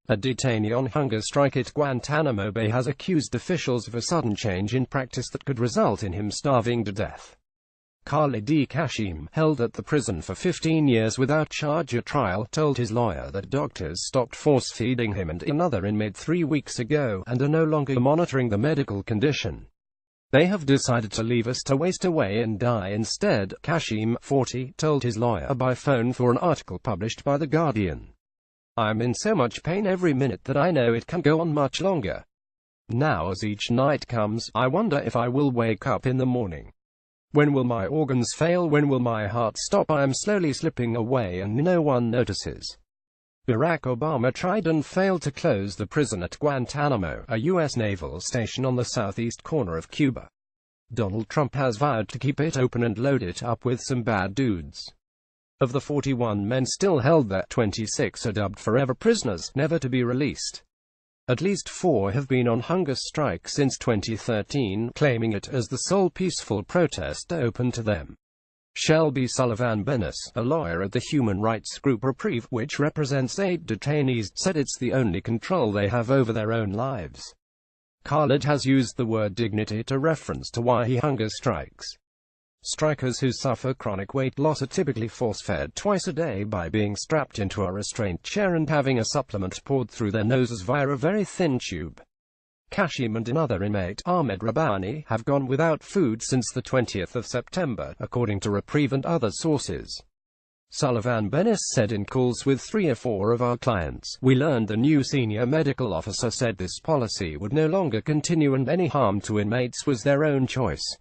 A detainee on hunger strike at Guantánamo Bay has accused officials of a sudden change in practice that could result in him starving to death. Khalid Kashim, held at the prison for 15 years without charge at trial, told his lawyer that doctors stopped force-feeding him and another inmate 3 weeks ago, and are no longer monitoring the medical condition. "They have decided to leave us to waste away and die instead," Kashim, 40, told his lawyer by phone for an article published by The Guardian. "I'm in so much pain every minute that I know it can't go on much longer. Now as each night comes, I wonder if I will wake up in the morning. When will my organs fail? When will my heart stop? I am slowly slipping away and no one notices." Barack Obama tried and failed to close the prison at Guantánamo, a U.S. naval station on the southeast corner of Cuba. Donald Trump has vowed to keep it open and load it up with some bad dudes. Of the 41 men still held there, 26 are dubbed forever prisoners, never to be released. At least 4 have been on hunger strike since 2013, claiming it as the sole peaceful protest open to them. Shelby Sullivan-Bennis, a lawyer at the human rights group Reprieve, which represents 8 detainees, said it's the only control they have over their own lives. Khalid has used the word dignity to reference to why he hunger strikes. Strikers who suffer chronic weight loss are typically force-fed twice a day by being strapped into a restraint chair and having a supplement poured through their noses via a very thin tube. Kashim and another inmate, Ahmed Rabbani, have gone without food since the 20th of September, according to Reprieve and other sources. Sullivan-Bennis said in calls with 3 or 4 of our clients, "We learned the new senior medical officer said this policy would no longer continue and any harm to inmates was their own choice."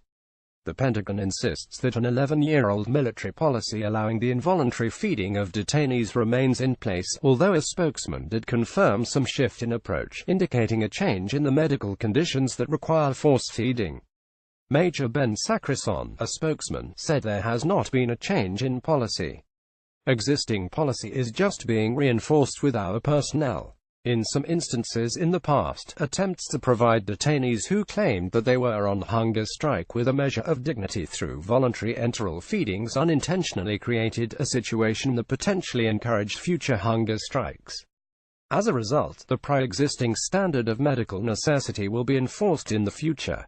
The Pentagon insists that an 11-year-old military policy allowing the involuntary feeding of detainees remains in place, although a spokesman did confirm some shift in approach, indicating a change in the medical conditions that require force-feeding. Major Ben Sacrison, a spokesman, said there has not been a change in policy. Existing policy is just being reinforced with our personnel. In some instances in the past, attempts to provide detainees who claimed that they were on hunger strike with a measure of dignity through voluntary enteral feedings unintentionally created a situation that potentially encouraged future hunger strikes. As a result, the pre-existing standard of medical necessity will be enforced in the future.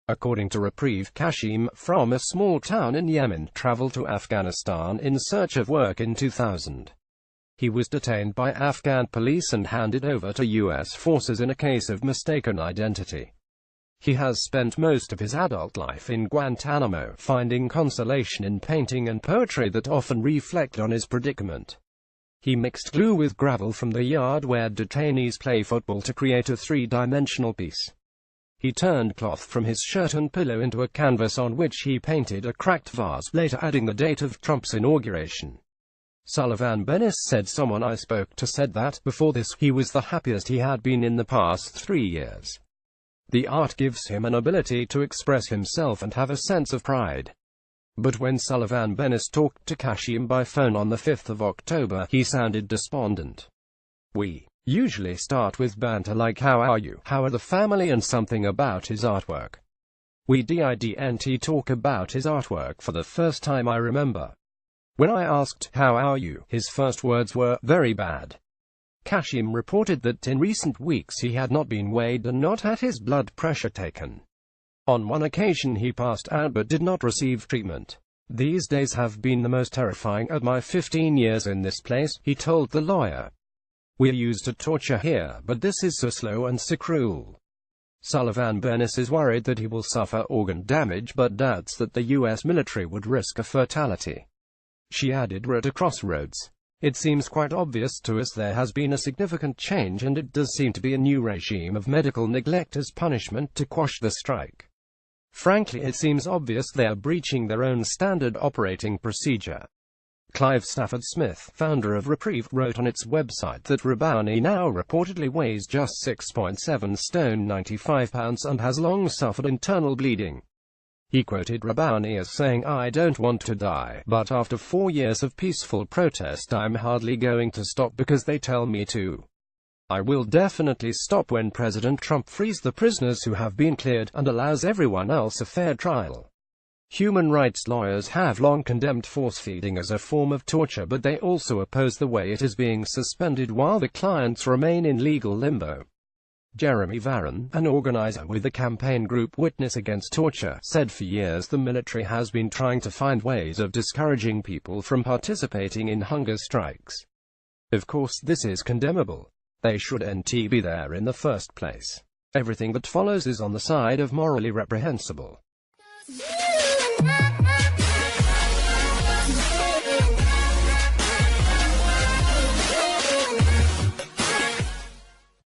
According to Reprieve, Kashim, from a small town in Yemen, traveled to Afghanistan in search of work in 2000. He was detained by Afghan police and handed over to U.S. forces in a case of mistaken identity. He has spent most of his adult life in Guantánamo, finding consolation in painting and poetry that often reflect on his predicament. He mixed glue with gravel from the yard where detainees play football to create a 3-dimensional piece. He turned cloth from his shirt and pillow into a canvas on which he painted a cracked vase, later adding the date of Trump's inauguration. Sullivan-Bennis said, "Someone I spoke to said that, before this, he was the happiest he had been in the past 3 years. The art gives him an ability to express himself and have a sense of pride." But when Sullivan-Bennis talked to Kashim by phone on the 5th of October, he sounded despondent. "We usually start with banter like 'How are you? How are the family?' and something about his artwork. We didn't talk about his artwork for the first time I remember. When I asked, 'How are you?' his first words were, 'Very bad.'" Kashim reported that in recent weeks he had not been weighed and not had his blood pressure taken. On one occasion he passed out but did not receive treatment. "These days have been the most terrifying of my 15 years in this place," he told the lawyer. "We're used to torture here, but this is so slow and so cruel." Sullivan-Bennis is worried that he will suffer organ damage but doubts that the U.S. military would risk a fatality. She added, "We're at a crossroads. It seems quite obvious to us there has been a significant change and it does seem to be a new regime of medical neglect as punishment to quash the strike. Frankly, it seems obvious they are breaching their own standard operating procedure." Clive Stafford Smith, founder of Reprieve, wrote on its website that Rabbani now reportedly weighs just 6.7 stone 95 pounds and has long suffered internal bleeding. He quoted Rabbani as saying, "I don't want to die, but after 4 years of peaceful protest I'm hardly going to stop because they tell me to. I will definitely stop when President Trump frees the prisoners who have been cleared, and allows everyone else a fair trial." Human rights lawyers have long condemned force-feeding as a form of torture, but they also oppose the way it is being suspended while the clients remain in legal limbo. Jeremy Varon, an organizer with the campaign group Witness Against Torture, said for years the military has been trying to find ways of discouraging people from participating in hunger strikes. Of course this is condemnable. They shouldn't be there in the first place. Everything that follows is on the side of morally reprehensible.